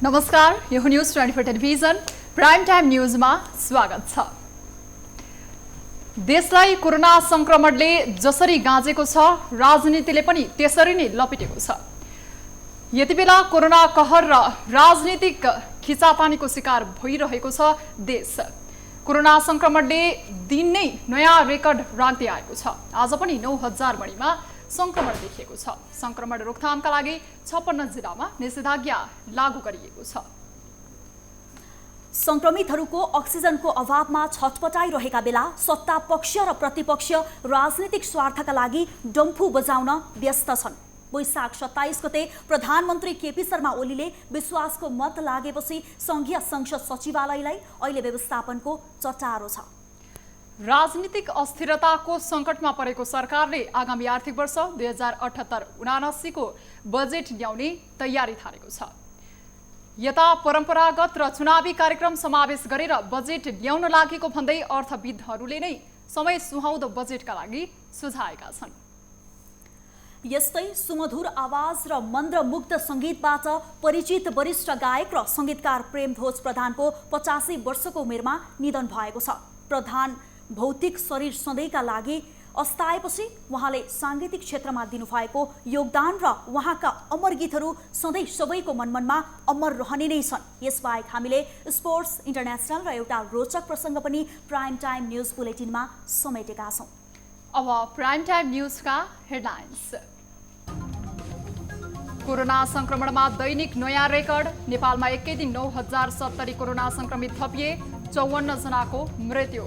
नमस्कार, यो news 24 television prime time न्यूजमा स्वागत छ। देशलाई कोरोना संक्रमणले जसरी गाँजेको छ, राजनीतिले पनि त्यसरी नै लपेटेको छ। यति बेला कोरोना कहर र राजनीतिक खिचातानीको शिकार भइरहेको छ देश। कोरोना संक्रमणले दिन नै नयाँ रेकर्ड राख्दै आएको छ। आज पनि 9000 बढीमा संक्रमण देखिएको छ। संक्रमण रोकथामका लागि 56 जिल्लामा निषेधाज्ञा लागू गरिएको छ। संक्रमितहरूको अक्सिजनको अभावमा छटपटाइरहेका बेला सत्ता पक्ष र प्रतिपक्ष राजनीतिक स्वार्थका लागि डम्फु बजाउन व्यस्त छन्। वैशाख 27 गते प्रधानमन्त्री केपी शर्मा ओलीले विश्वासको मत लागेपछि संघीय संसद सचिवालयलाई अहिले व्यवस्थापनको चटारो छ। राजनीतिक अस्थिरताको सङ्कटमा परेको सरकारले आगामी आर्थिक वर्ष 2078-79 को बजेट ल्याउने तयारी थालेको छ। यता परम्परागत र चुनावी कार्यक्रम समावेश गरेर बजेट ल्याउन लागेको भन्दै अर्थविदहरूले नै समय सुहाउँदो बजेटका लागि सुझाएका छन्। यस्तै सुमधुर आवाज र मन्द्रमुग्ध सङ्गीतबाट परिचित वरिष्ठ गायक र सङ्गीतकार प्रेमध्वज प्रधानको 85 वर्षको उमेरमा निधन भएको छ। प्रधान भौतिक शरीर सधैँका लागि अस्ताएपछि उहाँले साङ्गीतिक क्षेत्रमा दिनुभएको योगदान र उहाँका अमर गीतहरू सधैँ सबैको मनमनमा अमर रहने नै छन्। यसबाहेक हामीले स्पोर्ट्स, इन्टरनेसनल र एउटा रोचक प्रसङ्ग पनि प्राइम टाइम न्युज बुलेटिनमा समेटेका छौँ। अब प्राइम टाइम न्युजका हेडलाइन्स। कोरोना संक्रमणमा दैनिक नयाँ रेकर्ड। नेपालमा एकै दिन 9070 कोरोना संक्रमित थपिए, 54 जनाको मृत्यु।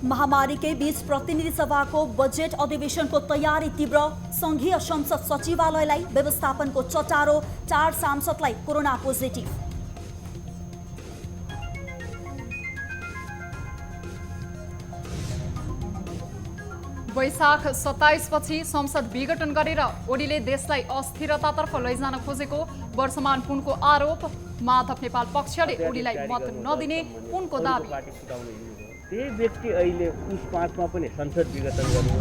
महामारीकै बीच प्रतिनिधि सभाको बजेट अधिवेशनको तयारी तीव्र। संघीय संसद सचिवालयलाई व्यवस्थापनको चटारो, 4 सांसदलाई कोरोना पोजिटिभ। वैशाख 27 पछि संसद विघटन गरेर ओलीले देशलाई अस्थिरतातर्फ लैजान खोजेको वर्षमान पुनको आरोप। माधव नेपाल पक्षले ओलीलाई मत नदिने पुनको दाबी। त्यही व्यक्ति अहिले उस 5 मा पनि संसद विघटन गर्नु।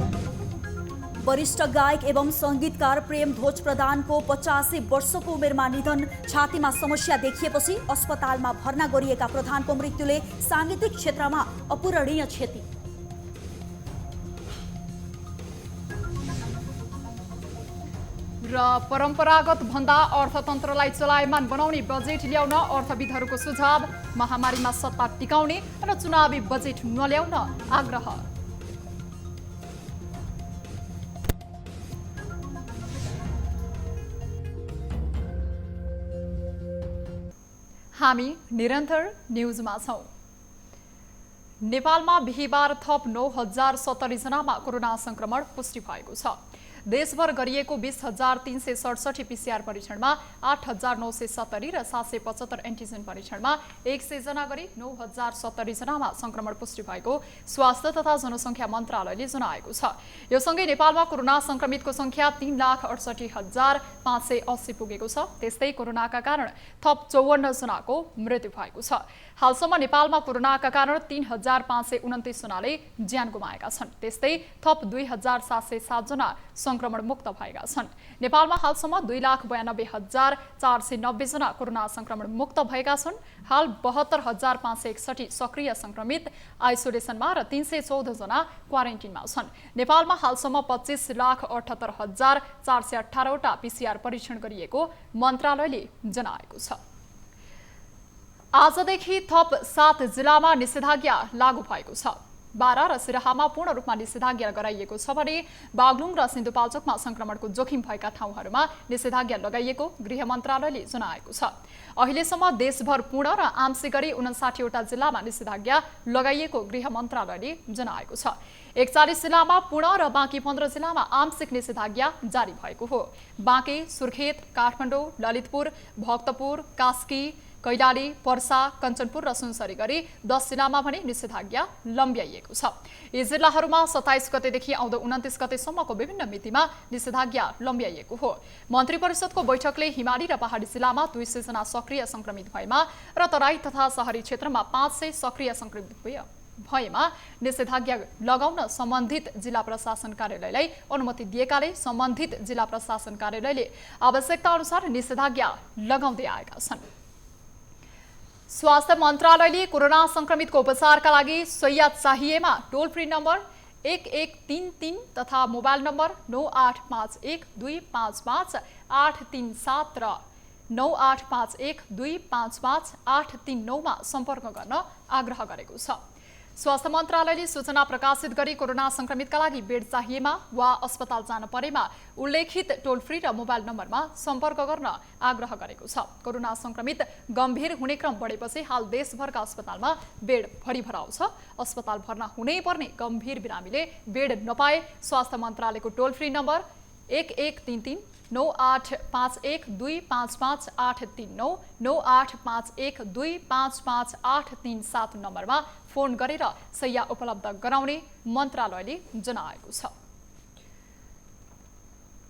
वरिष्ठ गायक एवं सङ्गीतकार प्रेमध्वज प्रधानको 85 वर्षको उमेरमा निधन। छातीमा समस्या देखिएपछि अस्पतालमा भर्ना गरिएका प्रधानको मृत्युले साङ्गीतिक क्षेत्रमा अपूरणीय क्षति। र परम्परागत भन्दा अर्थतन्त्रलाई चलायमान बनाउने बजेट ल्याउन अर्थविदहरूको सुझाव। महामारीमा सत्ता टिकाउने र चुनावी बजेट नल्याउन आग्रह। हामी निरन्तर न्युजमा छौँ। नेपालमा बिहिबार थप 9070 जनामा कोरोना संक्रमण पुष्टि भएको छ। देशभर गरिएको 20,367 पीसीआर परीक्षणमा 8,970 र 775 एन्टिजेन परीक्षणमा 100 जना गरी 9070 जनामा संक्रमण पुष्टि भएको स्वास्थ्य तथा जनसङ्ख्या मन्त्रालयले जनाएको छ। यो सँगै नेपालमा कोरोना संक्रमितको संख्या 3,68,580 पुगेको छ। त्यस्तै कोरोनाका कारण थप 54 जनाको मृत्यु भएको छ। हालसम्म नेपालमा कोरोनाका कारण 3,529 जनाले ज्यान गुमाएका छन्। त्यस्तै थप 2,707 जना संक्रमण मुक्त भएका छन्। नेपालमा हालसम्म 2,92,490 जना कोरोना संक्रमण मुक्त भएका छन्। हाल 72,561 सक्रिय संक्रमित आइसोलेसनमा र 314 जना क्वारेन्टिनमा छन्। नेपालमा हालसम्म 25,78,418 वटा पीसीआर परीक्षण गरिएको मन्त्रालयले जनाएको छ। आजदेखि थप 7 जिल्लामा निषेधाज्ञा लागू भएको छ। बारा र सिराहामा पूर्ण रूपमा निषेधाज्ञा गराइएको छ भने बागलुङ र सिन्धुपाल्चोकमा संक्रमणको जोखिम भएका ठाउँहरूमा निषेधाज्ञा लगाइएको गृह मन्त्रालयले जनाएको छ। अहिलेसम्म देशभर पूर्ण र आंशिक गरी 59 वटा जिल्लामा निषेधाज्ञा लगाइएको गृह मन्त्रालयले जनाएको छ। 41 जिल्लामा पूर्ण र बाँकी 15 जिल्लामा आंशिक निषेधाज्ञा जारी भएको हो। बाँके, सुर्खेत, काठमाडौँ, ललितपुर, भक्तपुर, कास्की, कैलाली, पर्सा, कञ्चनपुर र सुनसरी गरी 10 जिल्लामा भने निषेधाज्ञा लम्ब्याइएको छ। यी जिल्लाहरूमा 27 गतेदेखि आउँदो 29 गतेसम्मको विभिन्न मितिमा निषेधाज्ञा लम्ब्याइएको हो। मन्त्री परिषदको बैठकले हिमाली र पहाडी जिल्लामा 200 जना सक्रिय संक्रमित भएमा र तराई तथा शहरी क्षेत्रमा 500 सक्रिय संक्रमित भए भएमा निषेधाज्ञा लगाउन सम्बन्धित जिल्ला प्रशासन कार्यालयलाई अनुमति दिएकाले सम्बन्धित जिल्ला प्रशासन कार्यालयले आवश्यकता अनुसार निषेधाज्ञा लगाउँदै आएका छन्। स्वास्थ्य मन्त्रालयले कोरोना संक्रमितको उपचारका लागि शय्या चाहिएमा टोल फ्री नम्बर 1133 तथा मोबाइल नम्बर 9851255837 र 9851255839 मा सम्पर्क गर्न आग्रह गरेको छ। स्वास्थ्य मन्त्रालयले सूचना प्रकाशित गरी कोरोना संक्रमितका लागि बेड चाहिएमा वा अस्पताल जान परेमा उल्लेखित टोल फ्री र मोबाइल नम्बरमा सम्पर्क गर्न आग्रह गरेको छ। कोरोना संक्रमित गम्भीर हुने क्रम बढेपछि हाल देशभरका अस्पतालमा बेड भरिभराउ छ। अस्पताल भर्ना हुनै पर्ने गम्भीर बिरामीले बेड नपाए स्वास्थ्य मन्त्रालयको टोल फ्री नम्बर 1133 9851255839 9851255837 नम्बरमा फोन गरेर शय्या उपलब्ध गराउने मन्त्रालयले जनाएको छ।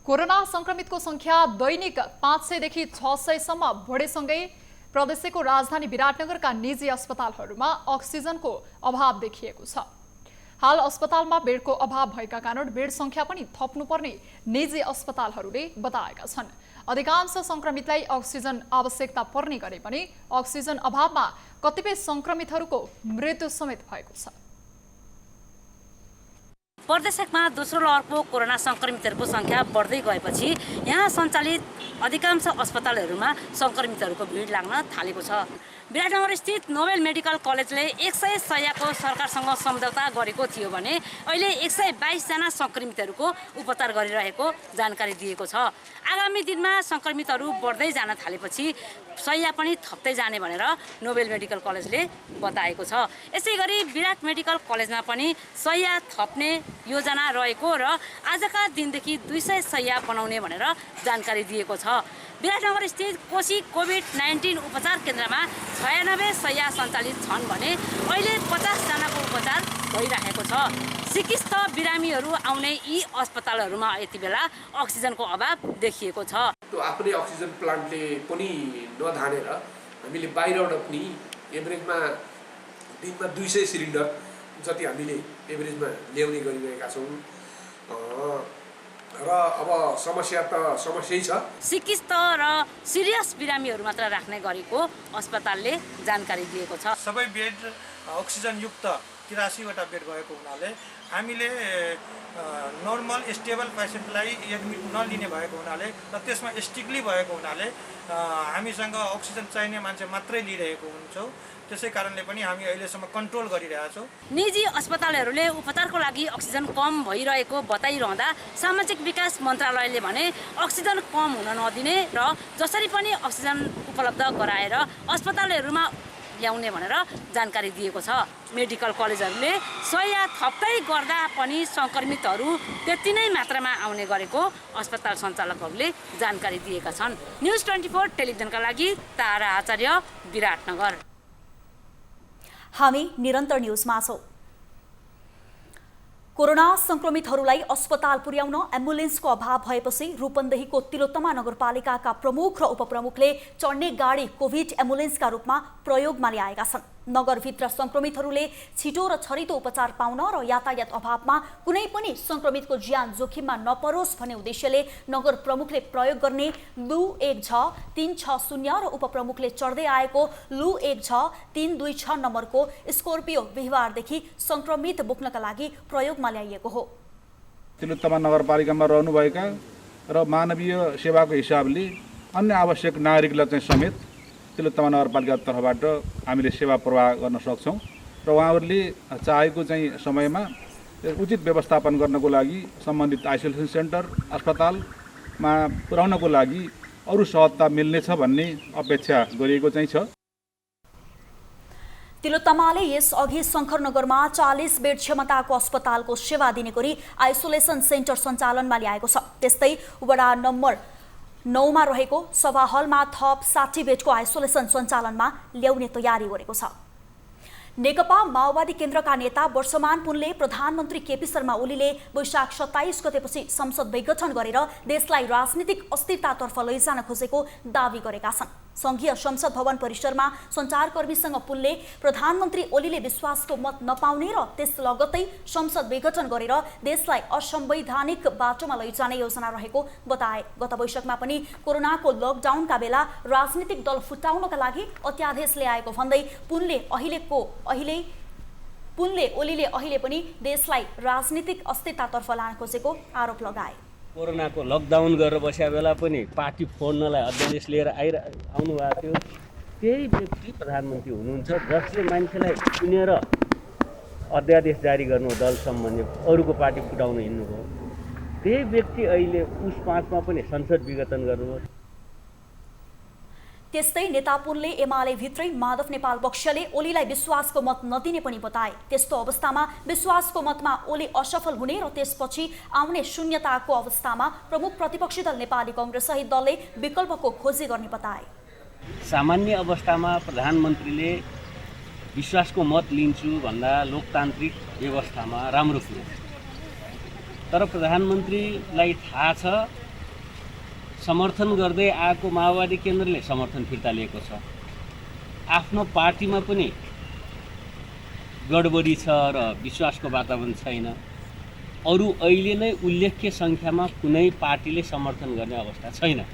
कोरोना संक्रमितको संख्या दैनिक 500 देखि 600 सम्म बढेसँगै प्रदेशको राजधानी विराटनगरका निजी अस्पतालहरूमा अक्सिजनको अभाव देखिएको छ। हाल अस्पतालमा बेडको अभाव भएका कारण बेड संख्या पनि थप्नुपर्ने निजी अस्पतालहरूले बताएका छन्। अधिकांश संक्रमितलाई अक्सिजन आवश्यकता पर्ने गरे पनि अक्सिजन अभावमा कतिपय संक्रमितहरूको मृत्यु समेत भएको छ। प्रदेशमा दोस्रो लहरको कोरोना संक्रमितहरूको संख्या बढ्दै गएपछि यहाँ सञ्चालित अधिकांश अस्पतालहरूमा संक्रमितहरूको भिड लाग्न थालेको छ। विराटनगर स्थित नोबेल मेडिकल कलेजले 100 शय्याको सरकारसँग सम्झौता गरेको थियो भने अहिले 122 जना संक्रमितहरूको उपचार गरिरहेको जानकारी दिएको छ। आगामी दिनमा संक्रमितहरू बढ्दै जान थालेपछि शय्या पनि थप्दै जाने भनेर नोबेल मेडिकल कलेजले बताएको छ। यसैगरी विराट मेडिकल कलेजमा पनि शय्या थप्ने योजना रहेको र आजका दिनदेखि 200 शय्या बनाउने भनेर जानकारी दिएको छ। विराटनगर स्थित कोशी कोभिड-19 उपचार केन्द्रमा 96 शय्या सञ्चालित छन् भने अहिले 50 जनाको उपचार भइरहेको छ। सिकिस्त बिरामीहरू आउने यी अस्पतालहरूमा यति बेला अक्सिजनको अभाव देखिएको छ। त्यो आफ्नै अक्सिजन प्लान्टले पनि नधानेर हामीले बाहिरबाट पनि एभरेजमा दिनमा 200 सिलिन्डर जति हामीले एभरेजमा ल्याउने गरिरहेका छौँ र अब समस्या त समस्यै छ। सिकिस्त र सिरियस बिरामीहरू मात्र राख्ने गरेको अस्पतालले जानकारी दिएको छ। सबै बेड अक्सिजन युक्त 83 वटा बेड भएको हुनाले हामीले नर्मल स्टेबल पेसेन्टलाई एडमिट नलिने भएको हुनाले र त्यसमा स्ट्रिक्टली भएको हुनाले हामीसँग अक्सिजन चाहिने मान्छे मात्रै लिइरहेको हुन्छौँ। त्यसै कारणले पनि हामी अहिलेसम्म कन्ट्रोल गरिरहेका छौँ। निजी अस्पतालहरूले उपचारको लागि अक्सिजन कम भइरहेको बताइरहँदा सामाजिक विकास मन्त्रालयले भने अक्सिजन कम हुन नदिने र जसरी पनि अक्सिजन उपलब्ध गराएर अस्पतालहरूमा ल्याउने भनेर जानकारी दिएको छ। मेडिकल कलेजहरूले शय्या थप्दै गर्दा पनि संक्रमितहरू त्यति नै मात्रामा आउने गरेको अस्पताल सञ्चालकहरूले जानकारी दिएका छन्। न्युज 24 टेलिभिजनका लागि तारा आचार्य, विराटनगर। हामी निरन्तर न्युजमा छौँ। कोरोना संक्रमितहरूलाई अस्पताल पुर्याउन एम्बुलेन्सको अभाव भएपछि रूपन्देहीको तिलोत्तमा नगरपालिकाका प्रमुख र उपप्रमुखले चढ्ने गाडी कोभिड एम्बुलेन्सका रूपमा प्रयोगमा ल्याएका छन्। नगरभित्र संक्रमितहरूले छिटो र छरितो उपचार पाउन र यातायात अभावमा कुनै पनि संक्रमितको ज्यान जोखिममा नपरोस् भन्ने उद्देश्यले नगर प्रमुखले प्रयोग गर्ने लु 16360 र उपप्रमुखले चढ्दै आएको लु 16326 नम्बरको स्कोर्पियो बिहिबारदेखि संक्रमित बोक्नका लागि प्रयोगमा ल्याइएको हो। तिलोत्तमा नगरपालिकामा रहनुभएका र मानवीय सेवाको हिसाबले अन्य आवश्यक नागरिकलाई चाहिँ समेत तिलोत्तमा नगरपालिका तर्फबाट हामीले सेवा प्रवाह गर्न सक्छौँ र उहाँहरूले चाहेको चाहिँ समयमा उचित व्यवस्थापन गर्नको लागि सम्बन्धित आइसोलेसन सेन्टर अस्पतालमा पुर्याउनको लागि अरू सहजता मिल्नेछ भन्ने अपेक्षा गरिएको चाहिँ छ। तिलोत्तमाले यसअघि शङ्करनगरमा 40 बेड क्षमताको अस्पतालको सेवा दिने गरी आइसोलेसन सेन्टर सञ्चालनमा ल्याएको छ। त्यस्तै वडा नम्बर 9 मा रहेको सभा हलमा थप 60 बेडको आइसोलेसन सञ्चालनमा ल्याउने तयारी गरेको छ। नेकपा माओवादी केन्द्रका नेता वर्षमान पुनले प्रधानमन्त्री केपी शर्मा ओलीले वैशाख 27 गतेपछि संसद विघटन गरेर देशलाई राजनीतिक अस्थिरतातर्फ लैजान खोजेको दावी गरेका छन्। संघीय संसद भवन परिसरमा सञ्चारकर्मीसँग पुनले प्रधानमन्त्री ओलीले विश्वासको मत नपाउने र त्यस लगत्तै संसद विघटन गरेर देशलाई असंवैधानिक बाटोमा लैजाने योजना रहेको बताए। गत बैठकमा पनि कोरोनाको लकडाउनका बेला राजनीतिक दल फुटाउनका लागि अध्यादेश ल्याएको भन्दै पुनले ओलीले अहिले पनि देशलाई राजनीतिक अस्थिरतातर्फ लान खोजेको आरोप लगाए। कोरोनाको लकडाउन गरेर बसेका बेला पनि पार्टी फोड्नलाई अध्यादेश लिएर आउनु भएको थियो। त्यही व्यक्ति प्रधानमन्त्री हुनुहुन्छ जसले मान्छेलाई चुनेर अध्यादेश जारी गर्नु दल सम्बन्धी अरूको पार्टी फुटाउन हिँड्नुभयो। त्यही व्यक्ति अहिले उस 5मा पनि संसद विघटन गर्नुभयो। त्यस्तै नेता पुनले एमाले भित्रै माधव नेपाल पक्षले ओलीलाई विश्वासको मत नदिने पनि बताए। त्यस्तो अवस्थामा विश्वासको मतमा ओली असफल हुने र त्यसपछि आउने शून्यताको अवस्थामा प्रमुख प्रतिपक्षी दल नेपाली कांग्रेस सहित दलले विकल्पको खोजी गर्ने बताए। सामान्य अवस्थामा प्रधानमन्त्रीले विश्वासको मत लिन्छु भन्दा लोकतान्त्रिक व्यवस्थामा राम्रो कुरो, तर प्रधानमन्त्रीलाई थाहा छ समर्थन गर्दै आएको माओवादी केन्द्रले समर्थन फिर्ता लिएको छ। आफ्नो पार्टीमा पनि गडबडी छ र विश्वासको वातावरण छैन। अरू अहिले नै उल्लेख्य सङ्ख्यामा कुनै पार्टीले समर्थन गर्ने अवस्था छैन।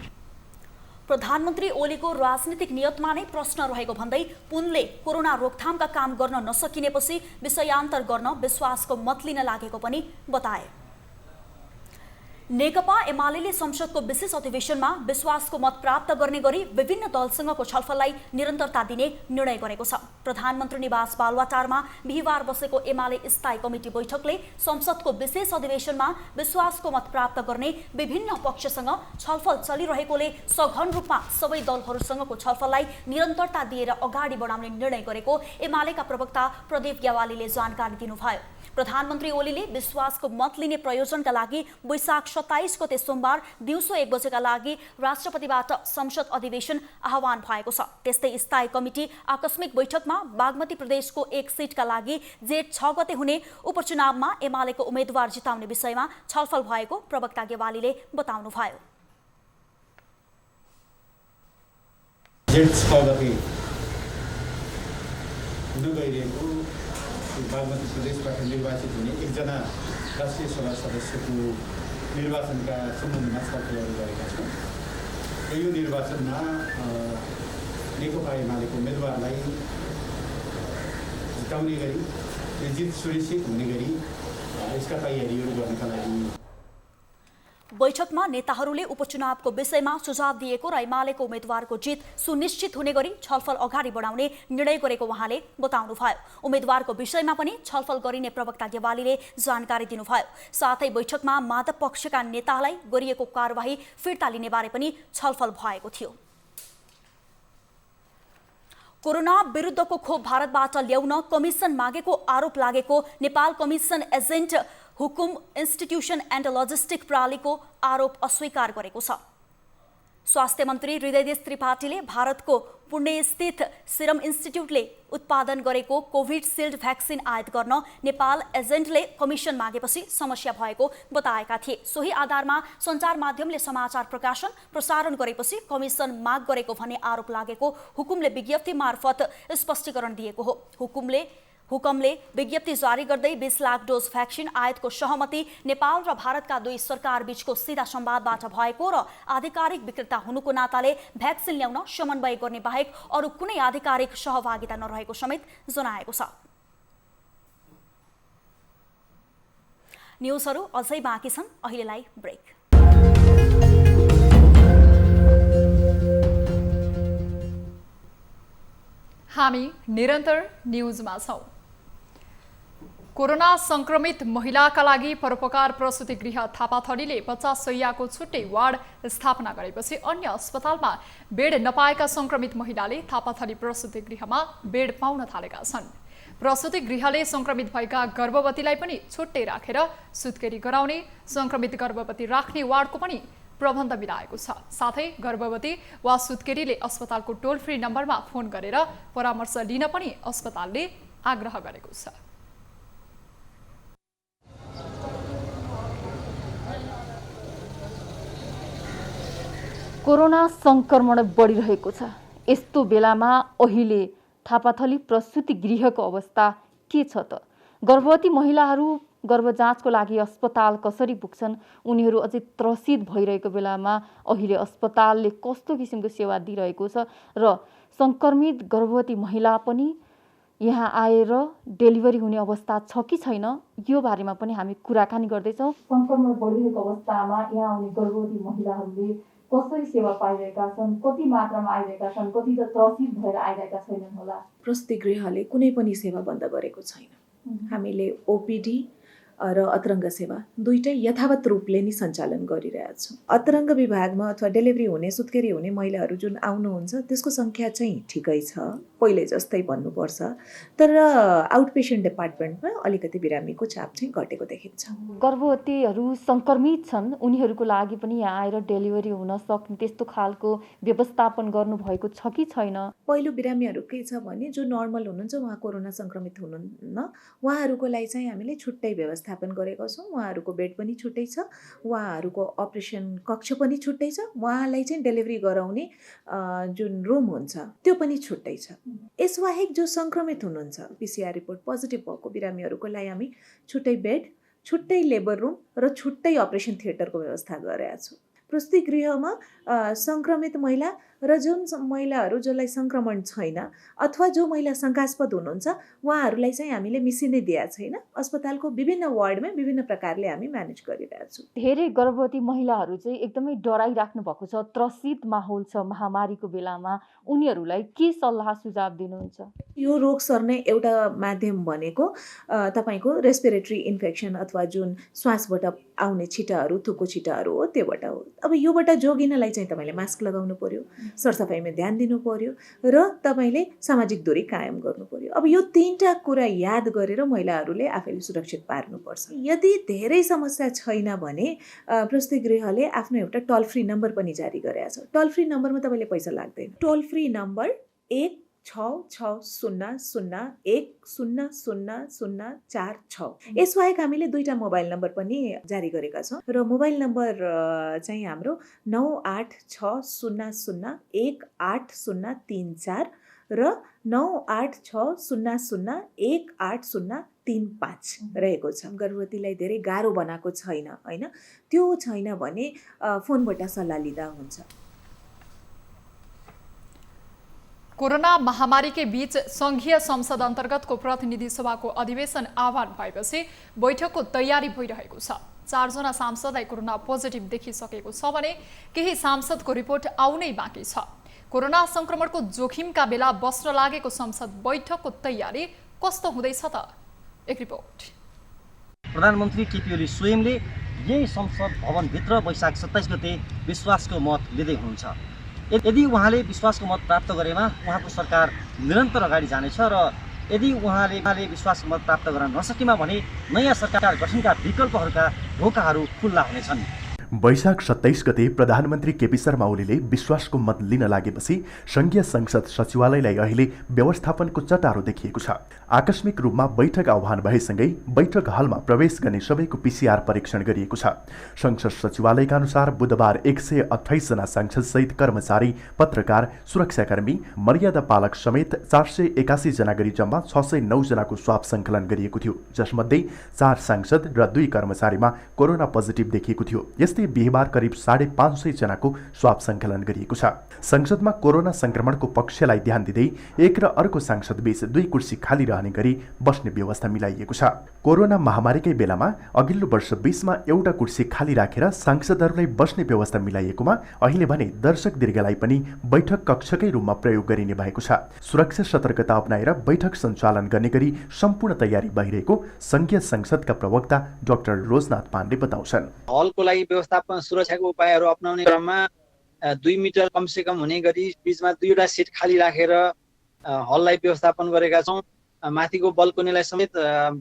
प्रधानमन्त्री ओलीको राजनीतिक नियतमा नै प्रश्न रहेको भन्दै पुनले कोरोना रोकथामका काम गर्न नसकिनेपछि विषयान्तर गर्न विश्वासको मत लिन लागेको पनि बताए। नेकपा एमाले संसदको विशेष अधिवेशनमा विश्वासको मत प्राप्त गर्ने गरी विभिन्न दलसँगको छलफललाई निरन्तरता दिने निर्णय गरेको छ। प्रधानमन्त्री निवास बालुवाटारमा बिहिबार बसेको एमाले स्थायी कमिटी बैठकले संसदको विशेष अधिवेशनमा विश्वासको मत प्राप्त गर्ने विभिन्न पक्षसँग छलफल चलिरहेकोले सघन रूपमा सबै दलहरूसँगको छलफललाई निरन्तरता दिएर अगाडि बढाउने निर्णय गरेको एमालेका प्रवक्ता प्रदीप ग्यावालीले जानकारी दिनुभयो। प्रधानमन्त्री ओलीले विश्वासको मत लिने प्रयोजनका लागि वैशाख 27 गते सोमबार दिउँसो 1 बजेका लागि राष्ट्रपतिबाट संसद अधिवेशन आह्वान भएको छ। त्यस्तै स्थायी कमिटी आकस्मिक बैठकमा बागमती प्रदेशको 1 सिटका लागि जेठ 6 गते हुने उपचुनावमा एमालेको उम्मेद्वार जिताउने विषयमा छलफल भएको प्रवक्ता गेवालीले बताउनुभयो। जेठ 6 गते हुन गइरहेको बागमती प्रदेशबाट निर्वाचित हुने एकजना राष्ट्रिय सभा सदस्यको निर्वाचनका सम्बन्धमा छलफलहरू गरेका छौँ। यो निर्वाचनमा नेकपा एमालेको उम्मेदवारलाई जिताउने गरी जित सुनिश्चित हुने गरी यसका तयारीहरू गर्नका लागि बैठकमा नेताहरूले उपचुनावको विषयमा सुझाव दिएको र एमालेको उम्मेद्वारको जित सुनिश्चित हुने गरी छलफल अगाडि बढाउने निर्णय गरेको उहाँले बताउनुभयो। उम्मेद्वारको विषयमा पनि छलफल गरिने प्रवक्ता गेवालीले जानकारी दिनुभयो। साथै बैठकमा माधव पक्षका नेतालाई गरिएको कारबाही फिर्ता लिने बारे पनि छलफल भएको थियो। कोरोना विरुद्धको खोप भारतबाट ल्याउन कमिसन मागेको आरोप लागेको नेपाल कमिसन एजेन्ट हुकुम इन्स्टिट्युसन एन्ड लजिस्टिक प्रणालीको आरोप अस्वीकार गरेको छ। स्वास्थ्य मन्त्री हृदयदेश त्रिपाठीले भारतको पुणेस्थित सिरम इन्स्टिट्युटले उत्पादन गरेको कोभिडसिल्ड भ्याक्सिन आयात गर्न नेपाल एजेन्टले कमिसन मागेपछि समस्या भएको बताएका थिए। सोही आधारमा सञ्चार माध्यमले समाचार प्रसारण गरेपछि कमिसन माग गरेको भन्ने आरोप लागेको हुकुमले विज्ञप्ति मार्फत स्पष्टीकरण दिएको हो। हुकुमले विज्ञप्ति जारी गर्दै 20 लाख डोज भ्याक्सिन आयातको सहमति नेपाल र भारतका दुई सरकार बीचको सीधा संवादबाट भएको र आधिकारिक विक्रेता हुनुको नाताले भ्याक्सिन ल्याउन समन्वय गर्ने बाहेक अरू कुनै आधिकारिक सहभागिता नरहेको समेत जनाएको छ। न्युजहरू अझै बाँकी छन्, अहिलेलाई ब्रेक। हामी निरन्तर न्युजमा छौं। कोरोना संक्रमित महिलाका लागि परोपकार प्रसुति गृह थापाथलीले 50 शय्याको छुट्टै वार्ड स्थापना गरेपछि अन्य अस्पतालमा बेड नपाएका संक्रमित महिलाले थापाथली प्रसुति गृहमा बेड पाउन थालेका छन्। प्रसुति गृहले संक्रमित भएका गर्भवतीलाई पनि छुट्टै राखेर सुत्केरी गराउने, संक्रमित गर्भवती राख्ने वार्डको पनि प्रबन्ध मिलाएको छ। साथै गर्भवती वा सुत्केरीले अस्पतालको टोल फ्री नम्बरमा फोन गरेर परामर्श लिन पनि अस्पतालले आग्रह गरेको छ। कोरोना संक्रमण बढिरहेको छ। यस्तो बेलामा अहिले थापाथली प्रसुति गृहको अवस्था के छ त? गर्भवती महिलाहरू गर्भजाँचको लागि अस्पताल कसरी पुग्छन्? उनीहरू अझै त्रसित भइरहेको बेलामा अहिले अस्पतालले कस्तो किसिमको सेवा दिइरहेको छ र सङ्क्रमित गर्भवती महिला पनि यहाँ आएर डेलिभरी हुने अवस्था छ कि छैन, यो बारेमा पनि हामी कुराकानी गर्दैछौँ। सङ्क्रमण बढिरहेको अवस्थामा यहाँ आउने गर्भवती महिलाहरूले कसरी सेवा पाइरहेका छन्, कति मात्रामा आइरहेका छन्, कति त त्रसित भएर आइरहेका छैनन् होला? प्रसुति गृहले कुनै पनि सेवा बन्द गरेको छैन। हामीले ओपिडी र अतरङ्ग सेवा दुईटै यथावत रूपले नै सञ्चालन गरिरहेछौँ। अतरङ्ग विभागमा अथवा डेलिभरी हुने सुत्केरी हुने महिलाहरू जुन आउनुहुन्छ त्यसको सङ्ख्या चाहिँ ठिकै छ, पहिले जस्तै भन्नुपर्छ, तर आउट पेसेन्ट डिपार्टमेन्टमा अलिकति बिरामीको चाप चाहिँ घटेको देखिन्छ। गर्भवतीहरू सङ्क्रमित छन्, उनीहरूको लागि पनि यहाँ आएर डेलिभरी हुन सक्ने त्यस्तो खालको व्यवस्थापन गर्नुभएको छ कि छैन? पहिलो बिरामीहरू के छ भने जो नर्मल हुनुहुन्छ, उहाँ कोरोना सङ्क्रमित हुनुहुन्न, उहाँहरूको लागि चाहिँ हामीले छुट्टै व्यवस्थापन गरेका छौँ। उहाँहरूको बेड पनि छुट्टै छ, उहाँहरूको अपरेसन कक्ष पनि छुट्टै छ, उहाँलाई चाहिँ डेलिभरी गराउने जुन रुम हुन्छ त्यो पनि छुट्टै छ। यसबाहेक जो सङ्क्रमित हुनुहुन्छ, पिसिआर रिपोर्ट पोजिटिभ भएको बिरामीहरूको लागि हामी छुट्टै बेड, छुट्टै लेबर रुम र छुट्टै अपरेसन थिएटरको व्यवस्था गरेका छौँ। प्रसुति गृहमा सङ्क्रमित महिला र जुन महिलाहरू जसलाई सङ्क्रमण छैन अथवा जो महिला शङ्कास्पद हुनुहुन्छ उहाँहरूलाई चाहिँ हामीले मिसिनै दिएको छैन। अस्पतालको विभिन्न वार्डमा विभिन्न प्रकारले हामी म्यानेज गरिरहेछौँ। धेरै गर्भवती महिलाहरू चाहिँ एकदमै डराइराख्नु भएको छ, त्रसित माहौल छ महामारीको बेलामा, उनीहरूलाई के सल्लाह सुझाव दिनुहुन्छ? यो रोग सर्ने एउटा माध्यम भनेको तपाईँको रेस्पिरेटरी इन्फेक्सन अथवा जुन श्वासबाट आउने छिटाहरू, थुक्को छिटाहरू हो, त्योबाट हो। अब योबाट जोगिनलाई चाहिँ तपाईँले मास्क लगाउनु पर्यो, सरसफाइमा ध्यान दिनु पर्यो र तपाईँले सामाजिक दूरी कायम गर्नु पर्यो। अब यो तीनटा कुरा याद गरेर महिलाहरूले आफैले सुरक्षित पार्नुपर्छ। यदि धेरै समस्या छैन भने प्रसुति गृहले आफ्नो एउटा टोल फ्री नम्बर पनि जारी गरेको छ। टोल फ्री नम्बरमा तपाईँले पैसा लाग्दैन। टोल फ्री नम्बर 16601000046। यसबाहेक हामीले दुईटा मोबाइल नम्बर पनि जारी गरेका छौँ र मोबाइल नम्बर चाहिँ हाम्रो 9860018034 र 9860018035 रहेको छ। गर्भवतीलाई धेरै गाह्रो बनाएको छैन हैन, त्यो छैन भने फोनबाट सल्लाह लिँदा हुन्छ। कोरोना महामारी के बीच संघीय संसद अन्तर्गतको प्रतिनिधि सभाको अधिवेशन आह्वान भएपछि बैठकको तयारी भइरहेको छ। 4 जना सांसदलाई कोरोना पोजिटिभ देखिसकेको छ भने केही सांसदको रिपोर्ट आउनै बाँकी छ। कोरोना संक्रमणको जोखिमका बेला बस्न लागेको संसद बैठकको तयारी कस्तो हुँदैछ त? एक रिपोर्ट। प्रधानमन्त्री केपी ओली स्वयंले यही संसद भवनभित्र वैशाख 27 गते विश्वासको मत लिँदै हुनुहुन्छ। यदि उहाँले विश्वासको मत प्राप्त गरेमा उहाँको सरकार निरन्तर अगाडि जानेछ र यदि उहाँले विश्वासको मत प्राप्त गर्न नसकेमा भने नयाँ सरकार गठनका विकल्पहरूका ढोकाहरू खुल्ला हुनेछन्। वैशाख 27 गते प्रधानमन्त्री केपी शर्मा ओलीले विश्वासको मत लिन लागेपछि संघीय संसद सचिवालयलाई अहिले व्यवस्थापनको चटारो देखिएको छ। आकस्मिक रूपमा बैठक आह्वान भएसँगै बैठक हलमा प्रवेश गर्ने सबैको पीसीआर परीक्षण गरिएको छ। संसद सचिवालयका अनुसार बुधबार 128 जना सांसदसहित कर्मचारी, पत्रकार, सुरक्षाकर्मी, मर्यादा पालक समेत 481 जना गरी जम्मा 609 जनाको स्वाब सङ्कलन गरिएको थियो, जसमध्ये 4 सांसद र 2 कर्मचारीमा कोरोना पोजिटिभ देखिएको थियो। यस्तै बिहिबार करिब 550 जनाको स्वाब सङ्कलन गरिएको छ। संसदमा कोरोना संक्रमणको पक्षलाई ध्यान दिँदै एक र अर्को सांसद बीच 2 कुर्सी खाली रहने गरी बस्ने व्यवस्था मिलाइएको छ। कोरोना महामारीकै बेलामा अघिल्लो वर्ष 20 मा एउटा कुर्सी खाली राखेर सांसदहरूलाई बस्ने व्यवस्था मिलाइएकोमा अहिले भने दर्शक दीर्घलाई पनि बैठक कक्षकै रूपमा प्रयोग गरिने भएको छ। सुरक्षा सतर्कता अपनाएर बैठक सञ्चालन गर्ने गरी सम्पूर्ण तयारी भइरहेको संघीय संसदका प्रवक्ता डाक्टर रोजनाथ पाण्डे बताउँछन्। हलको लागि व्यवस्थापन सुरक्षाको उपायहरू अपनाउने क्रममा 2 मिटर कमसेकम हुने गरी बीचमा 2वटा सिट खाली राखेर हललाई व्यवस्थापन गरेका छौँ। माथिको बल्कनीलाई समेत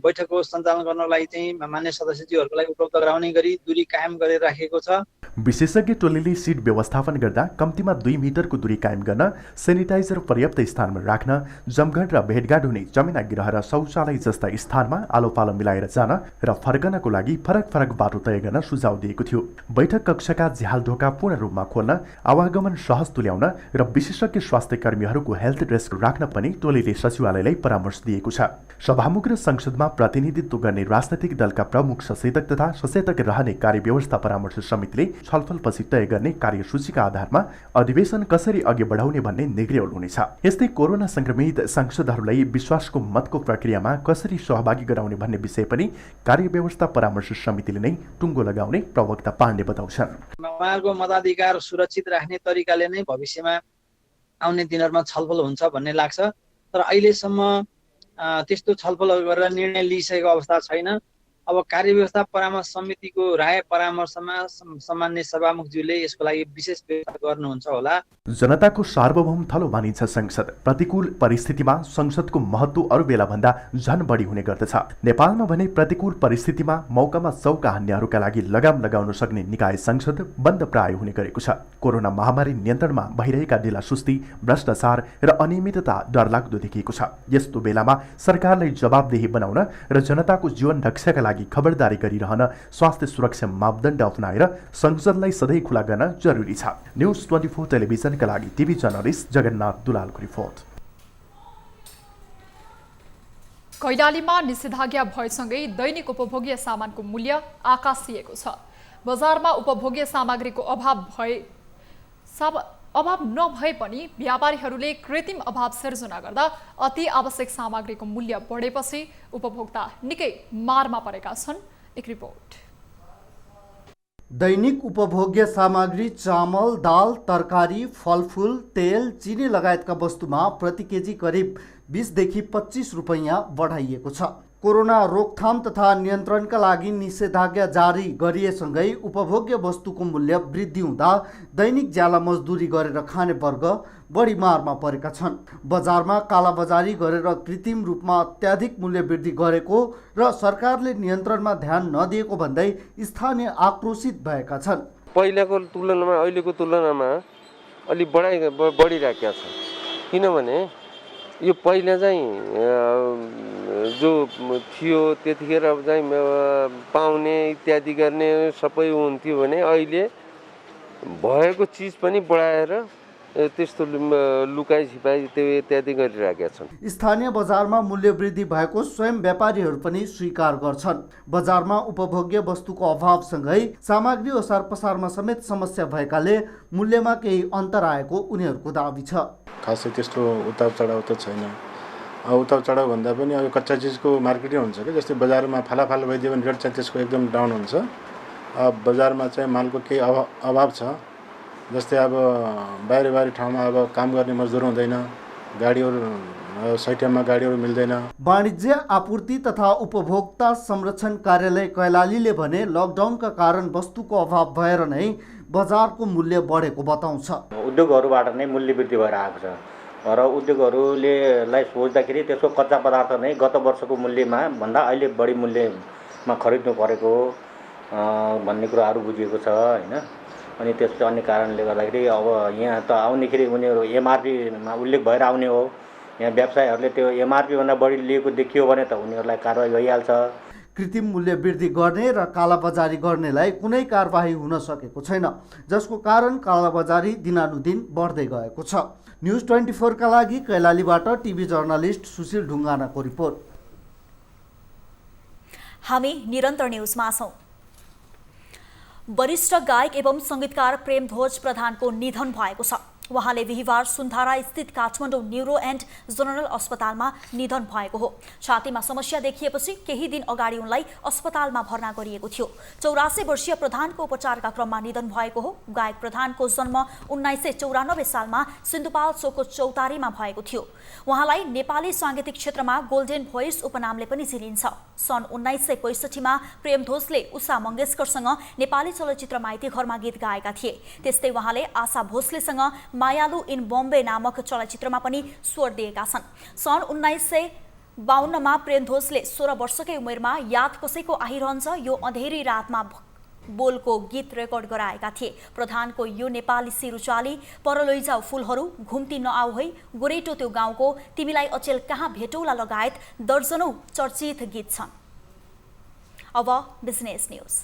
बैठकको सञ्चालन गर्नको लागि चाहिँ मान्य सदस्यज्यूहरूको लागि उपलब्ध गराउने गरी दूरी कायम गरेर राखेको छ। विशेषज्ञ टोलीले सिट व्यवस्थापन गर्दा कम्तीमा 2 मिटरको दूरी कायम गर्न, सेनिटाइजर पर्याप्त स्थानमा राख्न, जमघट र भेटघाट हुने जमिना गिरह र शौचालय जस्ता स्थानमा आलोपालो मिलाएर जान र फर्कनको लागि फरक फरक बाटो तय गर्न सुझाव दिएको थियो। बैठक कक्षका झ्याल ढोका पूर्ण रूपमा खोल्न, आवागमन सहज तुल्याउन र विशेषज्ञ स्वास्थ्य कर्मीहरूको हेल्थ डेस्क राख्न पनि टोलीले सचिवालयलाई परामर्श दिएको छ। सभामुख र संसदमा प्रतिनिधित्व गर्ने राजनैतिक दलका प्रमुख सचेतक तथा सचेतक रहने कार्यव्यवस्था परामर्श समितिले छलफलपछि तय गर्ने कार्यसूचीका आधारमा अधिवेशन कसरी अघि बढाउने भन्ने निर्णय हुनेछ। यस्तै कोरोना संक्रमित सांसदहरूलाई विश्वासको मतको प्रक्रियामा कसरी सहभागी गराउने भन्ने विषय पनि कार्यव्यवस्था परामर्श समितिले नै टुङ्गो लगाउने प्रवक्ता पाण्डे बताउँछन्। उहाँहरूको मताधिकार सुरक्षित राख्ने तरिकाले नै भविष्यमा आउने दिनहरूमा छलफल हुन्छ भन्ने लाग्छ। तर अहिलेसम्म त्यस्तो छलफल गरेर निर्णय लिइसकेको अवस्था छैन। अब कार्यव्यवस्था परामर्श समितिको राय परामर्शमा सामान्य सभामुखज्यूले यसको लागि विशेष व्यवस्था गर्नुहुन्छ होला। जनताको सार्वभौम थलो मानिन्छ संसद। प्रतिकूल परिस्थितिमा संसदको महत्व अरू बेला भन्दा झन बढी हुने गर्दछ। नेपालमा भने प्रतिकूल परिस्थितिमा मौकामा चौका हान्नेहरूका लागि लगाम लगाउन सक्ने निकाय संसद बन्द प्राय हुने गरेको छ। कोरोना महामारी नियन्त्रणमा भइरहेका ढिलासुस्ती, भ्रष्टाचार र अनियमितता डरलाग्दो देखिएको छ। यस्तो बेलामा सरकारलाई जवाबदेही बनाउन र जनताको जीवन रक्षाका लागि खबरदारी गरिरहन स्वास्थ्य सुरक्षा मापदण्ड अपनाएर संसदलाई सधैँ खुला गर्न जरुरी छ। न्युज 24 टेलिभिजनका लागि टिभी जर्नलिस्ट जगन्नाथ दुलालको रिपोर्ट। कैलालीमा निषेधाज्ञा भएसँगै दैनिक उपभोग्य सामानको मूल्य आकाशिएको छ। बजारमा उपभोग्य सामग्रीको अभाव नभए पनि व्यापारीहरूले कृत्रिम अभाव सिर्जना गर्दा अति आवश्यक सामग्रीको मूल्य बढेपछि उपभोक्ता निकै मारमा परेका छन्। एक रिपोर्ट। दैनिक उपभोग्य सामग्री चामल, दाल, तरकारी, फलफुल, तेल, चिनी लगायतका वस्तुमा प्रति केजी करिब 20 देखि 25 रुपैयाँ बढाइएको छ। कोरोना रोकथाम तथा नियन्त्रणका लागि निषेधाज्ञा जारी गरिएसँगै उपभोग्य वस्तुको मूल्य वृद्धि हुँदा दैनिक ज्याला मजदुरी गरेर खाने वर्ग बढी मारमा परेका छन्। बजारमा कालाबजारी गरेर कृत्रिम रूपमा अत्याधिक मूल्य वृद्धि गरेको र सरकारले नियन्त्रणमा ध्यान नदिएको भन्दै स्थानीय आक्रोशित भएका छन्। पहिलाको तुलनामा अहिलेको तुलनामा अलि बढिरहेका छ। किनभने यो पहिला चाहिँ जो थियो त्यतिखेर चाहिँ पाउने इत्यादि गर्ने सबै हुन्थ्यो भने अहिले भएको चिज पनि बढाएर त्यस्तो लुकाइ छिपाइ त्यो इत्यादि गरिरहेका छन्। स्थानीय बजारमा मूल्य वृद्धि भएको स्वयं व्यापारीहरू पनि स्वीकार गर्छन्। बजारमा उपभोग्य वस्तुको अभावसँगै सामग्री ओसार पसारमा समेत समस्या भएकाले मूल्यमा केही अन्तर आएको उनीहरूको दाबी छ। खासै त्यस्तो उतार चढाउ त छैन। उतार चढाउ भन्दा पनि अब कच्चा चिजको मार्केटै हुन्छ कि जस्तै बजारमा फालाफाल भइदियो भने रेट चाहिँ त्यसको एकदम डाउन हुन्छ। अब बजारमा चाहिँ मालको केही अभाव छ। जस्तै अब बाहिर ठाउँमा अब काम गर्ने मजदुर हुँदैन, गाडीहरू सही टाइममा गाडीहरू मिल्दैन। वाणिज्य आपूर्ति तथा उपभोक्ता संरक्षण कार्यालय कैलालीले भने लकडाउनका कारण वस्तुको अभाव भएर नै बजारको मूल्य बढेको बताउँछ। उद्योगहरूबाट नै मूल्य वृद्धि भएर आएको छ र उद्योगहरूले सोच्दाखेरि त्यसको कच्चा पदार्थ नै गत वर्षको मूल्यमा भन्दा अहिले बढी मूल्यमा खरिद्नु परेको भन्ने कुराहरू बुझिएको छ हैन। अनि त्यसको अन्य कारणले गर्दाखेरि अब यहाँ त आउनेखेरि उनीहरू एमआरपीमा उल्लेख भएर आउने हो। यहाँ व्यवसायीहरूले त्यो एमआरपी भन्दा बढी लिएको देखियो भने त उनीहरूलाई कारबाही भइहाल्छ। कृत्रिम मूल्य वृद्धि गर्ने र कालाबजारी गर्नेलाई कुनै कारबाही हुन सकेको छैन, जसको कारण कालाबजारी दिनानुदिन बढ्दै गएको छ। न्युज 24 का लागि कैलालीबाट टिभी जर्नलिस्ट सुशील ढुङ्गानाको रिपोर्ट। हामी निरन्तर न्युजमा छौं। वरिष्ठ गायक एवं संगीतकार प्रेमध्वज प्रधानको निधन भएको छ। उहाँले बिहिबार सुन्धारा स्थित काठमाडौँ न्युरो एन्ड जनरल अस्पतालमा निधन भएको हो। छातीमा समस्या देखिएपछि केही दिन अगाडि उनलाई अस्पतालमा भर्ना गरिएको थियो। 84 वर्षीय प्रधानको उपचारका क्रममा निधन भएको हो। गायक प्रधानको जन्म 1994 सालमा सिन्धुपाल्चोकको चौतारीमा भएको थियो। उहाँलाई नेपाली सांगीतिक क्षेत्रमा गोल्डेन भोइस उपनामले पनि चिनिन्छ। सन् 1965 मा प्रेमध्वजले उषा मङ्गेशकरसँग नेपाली चलचित्र माइती घरमा गीत गाएका थिए। त्यस्तै उहाँले आशा भोसलेसँग मायालु इन बम्बे नामक चलचित्रमा पनि स्वर दिएका छन्। सन् 1952 मा प्रेमध्वजले 16 वर्षकै उमेरमा याद कसैको आइरहन्छ यो अँधेरी रातमा बोलको गीत रेकर्ड गराएका थिए। प्रधानको यो नेपाली सिरुचाली पर लैजाऊ फुलहरू, घुम्ती नआऊ है, गोरेटो त्यो गाउँको, तिमीलाई अचेल कहाँ भेटौला लगायत दर्जनौं चर्चित गीत छन्। अब बिजनेस न्यूज।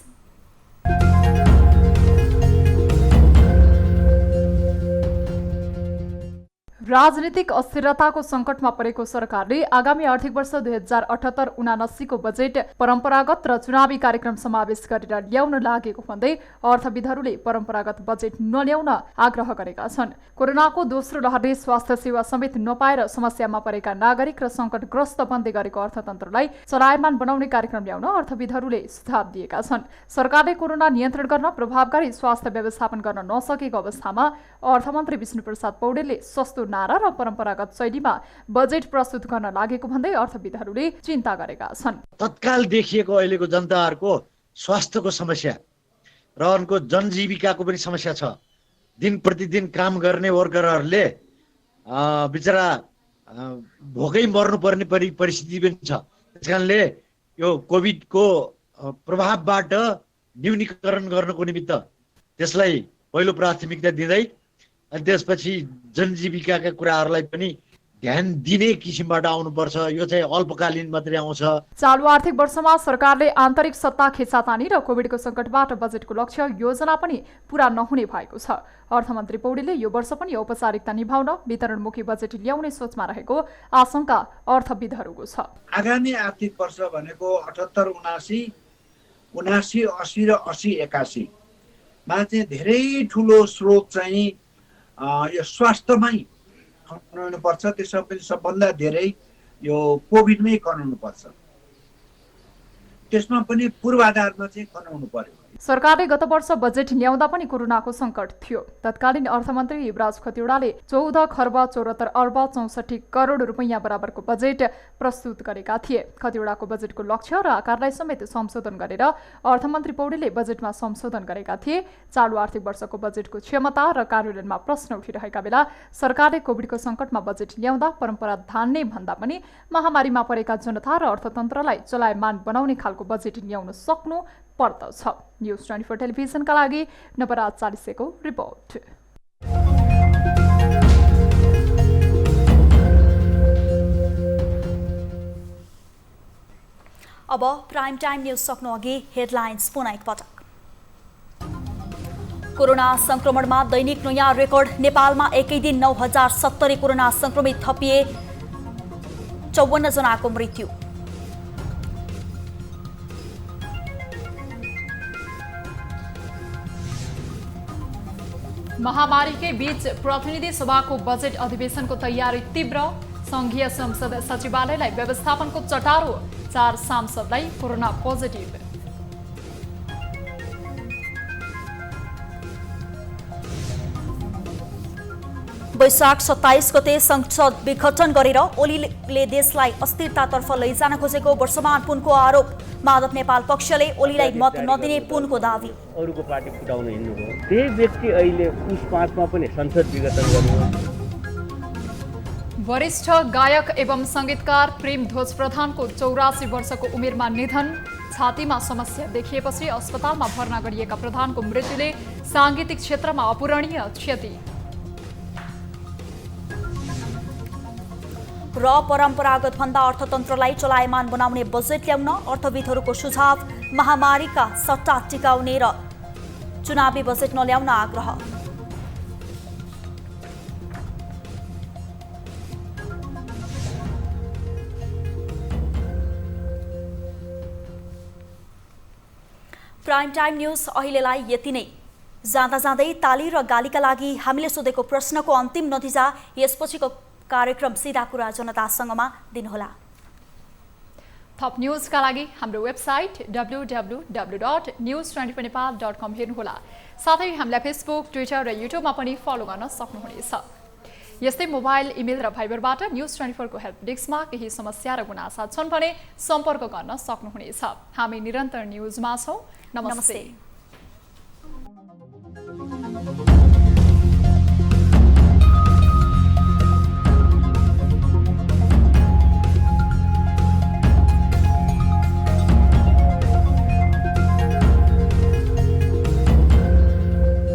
राजनीतिक अस्थिरताको संकटमा परेको सरकारले आगामी आर्थिक वर्ष 2078-79 को बजेट परम्परागत र चुनावी कार्यक्रम समावेश गरेर ल्याउन लागेको भन्दै अर्थविदहरूले परम्परागत बजेट नल्याउन आग्रह गरेका छन्। कोरोनाको दोस्रो लहरले स्वास्थ्य सेवा समेत नपाएर समस्यामा परेका नागरिक र संकटग्रस्त बन्दै गरेको अर्थतन्त्रलाई चलायमान बनाउने कार्यक्रम ल्याउन अर्थविदहरूले सुझाव दिएका छन्। सरकारले कोरोना नियन्त्रण गर्न प्रभावकारी स्वास्थ्य व्यवस्थापन गर्न नसकेको अवस्थामा अर्थमन्त्री विष्णुप्रसाद पौडेलले सस्तो नारा र परम्परागत शैलीमा बजेट प्रस्तुत गर्न लागेको भन्दै अर्थविदहरूले चिन्ता गरेका छन्। तत्काल देखिएको अहिलेको जनताहरूको स्वास्थ्यको समस्या र उनको जनजीविकाको पनि समस्या छ। दिन प्रतिदिन काम गर्ने वर्करहरूले बिचरा भोकै मर्नुपर्ने परिस्थिति पनि छ। त्यसकारणले यो कोभिडको प्रभावबाट न्यूनीकरण गर्नको निमित्त त्यसलाई पहिलो प्राथमिकता दिँदै अनि त्यसपछि जनजीविकाका कुराहरूलाई पनि ध्यान दिने किसिमबाट आउनुपर्छ। यो चाहिँ अल्पकालीन मात्रै आउँछ। चालु आर्थिक वर्षमा सरकारले आन्तरिक सत्ता खेचातानी र कोभिडको संकटबाट बजेटको लक्ष्य योजना पनि पूरा नहुने भएको छ। अर्थमन्त्री पौडेलले यो वर्ष पनि औपचारिकता निभाउन वितरणमुखी बजेट ल्याउने सोचमा रहेको आशंका अर्थविदहरूको छ। आगामी आर्थिक वर्ष भनेको 78-79, 79-80 र 80-81 मा चाहिँ धेरै ठुलो स्रोत चाहिँ यो स्वास्थ्यमै खनाउनु पर्छ। त्यसमा पनि सबभन्दा धेरै यो कोभिडमै खनाउनु पर्छ। त्यसमा पनि पूर्वाधारमा चाहिँ खनाउनु पर्यो। सरकारले गत वर्ष बजेट ल्याउँदा पनि कोरोनाको संकट थियो। तत्कालीन अर्थमन्त्री युवराज खतिवड़ाले 14 खर्ब 74 अर्ब 64 करोड रुपैयाँ बराबरको बजेट प्रस्तुत गरेका थिए। खतिवड़ाको बजेटको लक्ष्य र आकारलाई समेत संशोधन गरेर अर्थमन्त्री पौडेलले बजेटमा संशोधन गरेका थिए। चालु आर्थिक वर्षको बजेटको क्षमता र कार्यान्वयनमा प्रश्न उठिरहेका बेला सरकारले कोभिडको संकटमा बजेट ल्याउँदा परम्परा धान्ने भन्दा पनि महामारीमा परेका जनता र अर्थतन्त्रलाई चलायमान बनाउने खालको बजेट ल्याउन सक्नु पर्दछ। न्यूज 24 टेलिभिजनका लागि नवराज चालिसेको रिपोर्ट। अब प्राइम टाइम न्यूज सक्नु अघि हेडलाइन्स पुनः एकपटक। कोरोना संक्रमणमा दैनिक नयाँ रेकर्ड। नेपालमा एकै दिन 9070 कोरोना संक्रमित थपिए, 54 जनाको मृत्यु। महामारी के बीच प्रतिनिधि सभाको बजेट अधिवेशनको तयारी तीव्र। संघीय संसद सचिवालयलाई व्यवस्थापनको चटारो, 4 सांसदलाई कोरोना पोजिटिभ। वैशाख 27 गते संसद विघटन गरेर ओलीले देशलाई अस्थिरतातर्फ लैजान खोजेको वर्षमान पुनको आरोप। माधव नेपाल पक्षले ओलीलाई मत नदिने पुनको दावी। अरूको पार्टी फुटाउन हिँड्नु हो, त्यही व्यक्ति अहिले उस 5 मा पनि संसद विघटन गर्नु। वरिष्ठ गायक एवं संगीतकार प्रेमध्वज प्रधानको 84 वर्षको उमेरमा निधन। छातीमा समस्या देखिएपछि अस्पतालमा भर्ना गरिएका प्रधानको मृत्युले सांगीतिक क्षेत्रमा अपूरणीय क्षति। र परम्परागत भन्दा अर्थतन्त्रलाई चलायमान बनाउने बजेट ल्याउन अर्थविदहरूको सुझाव। महामारीका सट्टा टिकाउने र चुनावी बजेट नल्याउन आग्रह। प्राइम टाइम न्यूज अहिलेलाई यति नै। जाँदा जाँदै ताली र गालीका लागि हामीले सोधेको प्रश्नको अन्तिम नतिजा यसपछिको कार्यक्रम सीधा कुरा जनतासँगमा दिनुहोला। थप न्यूजका लागि हाम्रो वेबसाइट www.news24nepal.com हेर्नुहोला। साथै हामीलाई फेसबुक, ट्विटर र युट्युबमा पनि फलो गर्न सक्नुहुनेछ। यस्तै मोबाइल, इमेल र भाइबरबाट न्यूज 24 को हेल्प डेस्कमा केही समस्या र गुनासा छन् भने सम्पर्क गर्न सक्नुहुनेछ। हामी निरन्तर न्यूजमा छौं। नमस्ते।